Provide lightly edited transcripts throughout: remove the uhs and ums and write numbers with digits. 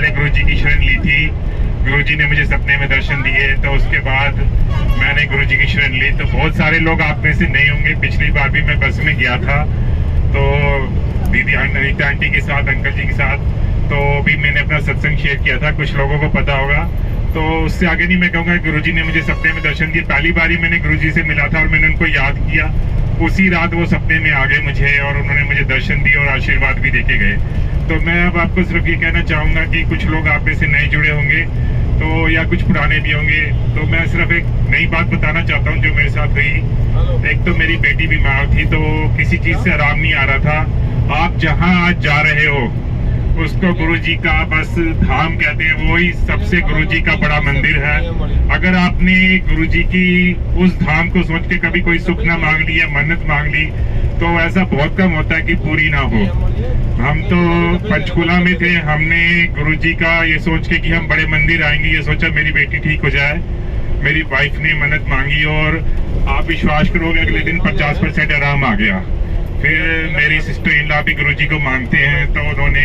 मैंने गुरुजी की शरण ली थी, गुरुजी ने मुझे सपने में दर्शन दिए, तो उसके बाद मैंने गुरुजी की शरण ली। तो बहुत सारे लोग आप में से नहीं होंगे, पिछली बार भी मैं बस में गया था तो दीदी अनीता आंटी के साथ, अंकल जी के साथ, तो भी मैंने अपना सत्संग शेयर किया था, कुछ लोगों को पता होगा। तो उससे आगे नहीं मैं कहूँगा, गुरुजी ने मुझे सपने में दर्शन दिए। पहली बार ही मैंने गुरुजी से मिला था और मैंने उनको याद किया, उसी रात वो सपने में आ गए मुझे और उन्होंने मुझे दर्शन दिए और आशीर्वाद भी देके गए। तो मैं अब आपको सिर्फ ये कहना चाहूँगा कि कुछ लोग आप में से नहीं जुड़े होंगे तो, या कुछ पुराने भी होंगे, तो मैं सिर्फ एक नई बात बताना चाहता हूँ जो मेरे साथ हुई। एक तो मेरी बेटी बीमार थी, तो किसी चीज़ से आराम नहीं आ रहा था। आप जहाँ आज जा रहे हो उसको गुरुजी का बस धाम कहते हैं, वही सबसे गुरुजी का बड़ा मंदिर है। अगर आपने गुरुजी की उस धाम को सोच के कभी कोई सुख ना मांग ली या मन्नत मांग ली, तो ऐसा बहुत कम होता है कि पूरी ना हो। हम तो पंचकुला में थे, हमने गुरुजी का ये सोच के कि हम बड़े मंदिर आएंगे, ये सोचा मेरी बेटी ठीक हो जाए। मेरी वाइफ ने मन्नत मांगी और आप विश्वास करोगे अगले दिन 50% आराम आ गया। फिर मेरी सिस्टर इन लॉ भी गुरुजी को मानते हैं, तो उन्होंने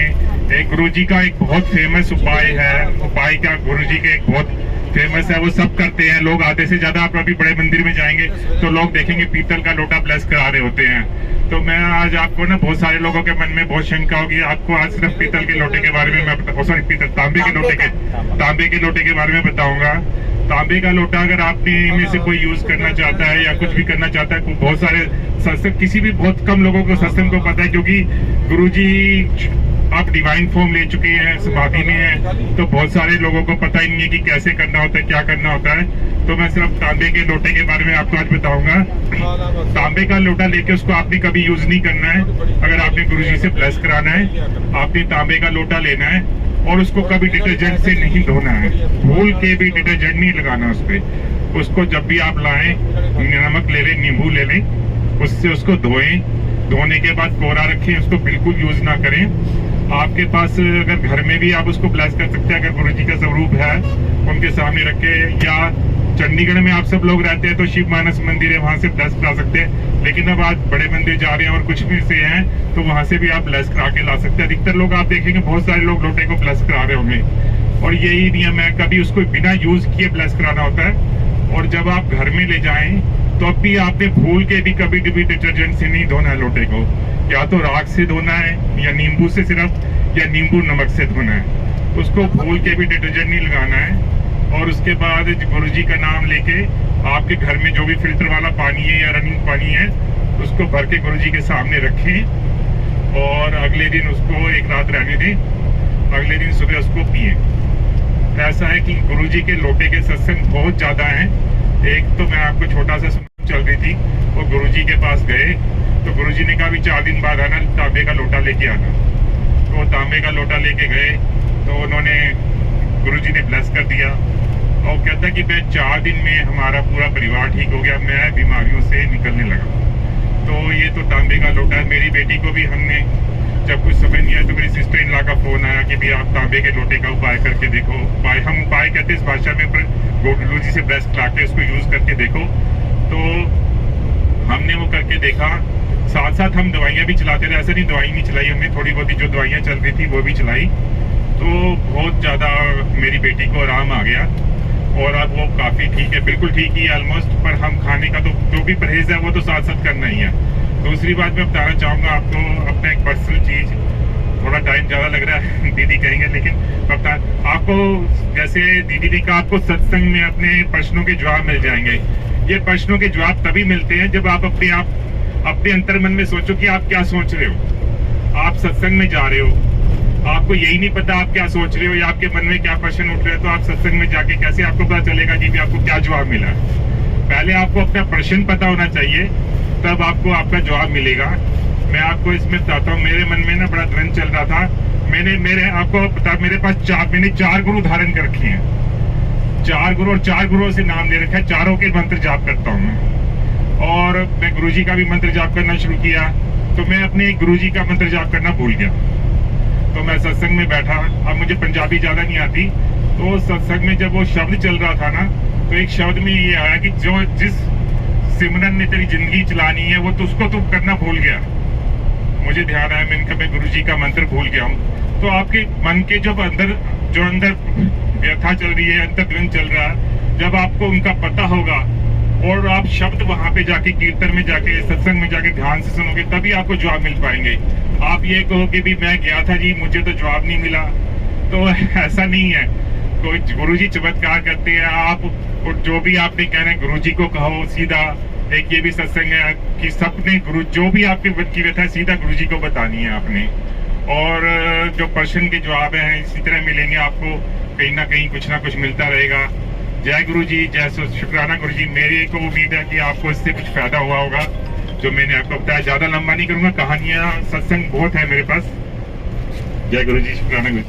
एक गुरुजी का एक बहुत फेमस उपाय है, उपाय क्या गुरुजी के एक बहुत फेमस है, वो सब करते हैं लोग। आधे से ज्यादा आप अभी बड़े मंदिर में जाएंगे तो लोग देखेंगे पीतल का लोटा ब्लेस करा रहे होते हैं। तो मैं आज आपको ना, बहुत सारे लोगों के मन में बहुत शंका होगी, आपको आज सिर्फ पीतल के लोटे के बारे में मैं सॉरी पीतल तांबे के लोटे के बारे में बताऊंगा। तांबे का लोटा अगर आपने में से कोई यूज करना चाहता है या कुछ भी करना चाहता है, बहुत सारे सत्संग, किसी भी बहुत कम लोगों को सत्संग को पता है, क्योंकि गुरुजी आप डिवाइन फॉर्म ले चुके हैं, समाधि में है, तो बहुत सारे लोगों को पता ही नहीं है कि कैसे करना होता है, क्या करना होता है। तो मैं सिर्फ तांबे के लोटे के बारे में आपको आज बताऊंगा। तांबे का लोटा लेके उसको आपने कभी यूज नहीं करना है। अगर आपने गुरुजी से ब्लेस कराना है, आपने तांबे का लोटा लेना है और उसको कभी डिटर्जेंट से नहीं धोना है, भूल के भी डिटर्जेंट नहीं लगाना उस पर। उसको जब भी आप लाएं, नमक ले लें, नींबू ले लें, उससे उसको धोएं। धोने के बाद कोरा रखें, उसको बिल्कुल यूज ना करें। आपके पास अगर घर में भी आप उसको ब्लेस कर सकते हैं, अगर गुरुजी का स्वरूप है उनके सामने रखे, या चंडीगढ़ में आप सब लोग रहते हैं तो शिव मानस मंदिर है, वहां से ब्लेस करा सकते हैं। लेकिन अब आज बड़े मंदिर जा रहे हैं और कुछ भी से हैं, तो वहां से भी आप ब्लेस करा के ला सकते हैं। अधिकतर लोग आप देखेंगे, बहुत सारे लोग लोटे को ब्लेस करा रहे होंगे, और यही नियम है, कभी उसको बिना यूज किए ब्लेस कराना होता है। और जब आप घर में ले जाएं तो अब भी आपने भूल के भी कभी भी डिटर्जेंट से नहीं धोना है लोटे को, या तो राख से धोना है या नींबू से सिर्फ, या नींबू नमक से धोना है। उसको भूल के भी डिटर्जेंट नहीं लगाना है। और उसके बाद गुरुजी का नाम लेके आपके घर में जो भी फिल्टर वाला पानी है या रनिंग पानी है, उसको भर के गुरुजी के सामने रखें और अगले दिन उसको एक रात रहने दें, अगले दिन सुबह उसको पिए। ऐसा है कि गुरुजी के लोटे के सत्संग बहुत ज्यादा हैं। एक तो मैं आपको छोटा सा चल रही थी, वो गुरुजी के पास गए तो गुरुजी ने कहा भी 4 दिन बाद आना, तांबे का लोटा लेके आना। तो वो तांबे का लोटा लेके गए, तो उन्होंने गुरुजी ने ब्लेस कर दिया और कहता कि मैं 4 दिन में हमारा पूरा परिवार ठीक हो गया, मैं बीमारियों से निकलने लगा। तो ये तो तांबे का लोटा है। मेरी बेटी को भी हमने जब कुछ समझ नहीं आया तो मेरी सिस्टर इन लॉ का फोन आया कि भी आप तांबे के लोटे का उपाय करके देखो। उपाय हम उपाय कहते हैं इस भाषा में, गुरुजी से ब्लेस करा के उसको यूज करके देखो। तो हमने वो करके देखा, साथ साथ हम दवाइयाँ भी चलाते रहे। ऐसा नहीं दवाई नहीं चलाई हमने, थोड़ी बहुत जो दवाइयाँ चल रही थी वो भी चलाई। तो बहुत ज़्यादा मेरी बेटी को आराम आ गया और अब वो काफ़ी ठीक है, बिल्कुल ठीक ही है ऑलमोस्ट। पर हम खाने का तो जो भी परहेज है वो तो साथ साथ करना ही है। दूसरी बात मैं बताना चाहूँगा आपको अपना एक पर्सनल चीज़, थोड़ा टाइम ज़्यादा लग रहा है दीदी कहेंगे, लेकिन बता आपको, जैसे दीदी ने कहा आपको सत्संग में अपने प्रश्नों के जवाब मिल जाएंगे। ये प्रश्नों के जवाब तभी मिलते हैं जब आप अपने अंतर मन में सोचो कि आप क्या सोच रहे हो। आप सत्संग में जा रहे हो, आपको यही नहीं पता आप क्या सोच रहे हो या आपके मन में क्या प्रश्न उठ रहे हैं, तो आप सत्संग में जाके कैसे आपको पता चलेगा कि आपको क्या जवाब मिला है। पहले आपको अपना प्रश्न पता होना चाहिए, तब आपको आपका जवाब मिलेगा। मैं आपको इसमें बताता हूँ, मेरे मन में ना बड़ा द्वंद चल रहा था। मैंने आपको पता, मेरे पास मैंने 4 गुरु धारण कर रखे हैं, 4 गुरु, और 4 गुरुओं से नाम ले रखा है। चारों के मंत्र जाप करता हूँ मैं, और मैं गुरुजी का भी मंत्र जाप करना शुरू किया। तो मैं अपने गुरुजी का मंत्र जाप करना भूल गया। तो मैं सत्संग में बैठा, अब मुझे पंजाबी ज्यादा नहीं आती, तो सत्संग में जब वो शब्द चल रहा था ना, तो एक शब्द में ये आया कि जो जिस सिमरन ने तेरी जिंदगी चलानी है वो तो उसको तू करना भूल गया। मुझे ध्यान आया, मैं गुरुजी का मंत्र भूल गया हूँ। तो आपके मन के जब अंदर जो अंदर व्यथा चल रही है, अंतर्ग्रंथ चल रहा है, जब आपको उनका पता होगा और आप शब्द वहां पे जाके कीर्तन में जाके सत्संग में जाके ध्यान से सुनोगे, तभी आपको जवाब मिल पाएंगे। आप ये कहोगे भी मैं गया था जी, मुझे तो जवाब नहीं मिला, तो ऐसा नहीं है। कोई गुरुजी चमत्कार करते हैं। आप जो भी आपने कहना है गुरुजी को कहो सीधा। एक ये भी सत्संग है कि सबने गुरु जो भी आपकी की व्यथा है सीधा गुरुजी को बतानी है आपने। और जो प्रश्न के जवाब हैं इसी तरह मिलेंगे आपको, कहीं ना कहीं कुछ ना कुछ मिलता रहेगा। जय गुरु जी, जय शुक्राना गुरु जी। मेरी को उम्मीद है कि आपको इससे कुछ फायदा हुआ होगा जो मैंने आपको बताया। ज्यादा लंबा नहीं करूंगा, कहानियां सत्संग बहुत है मेरे पास। जय गुरु जी, शुक्राना गुरु।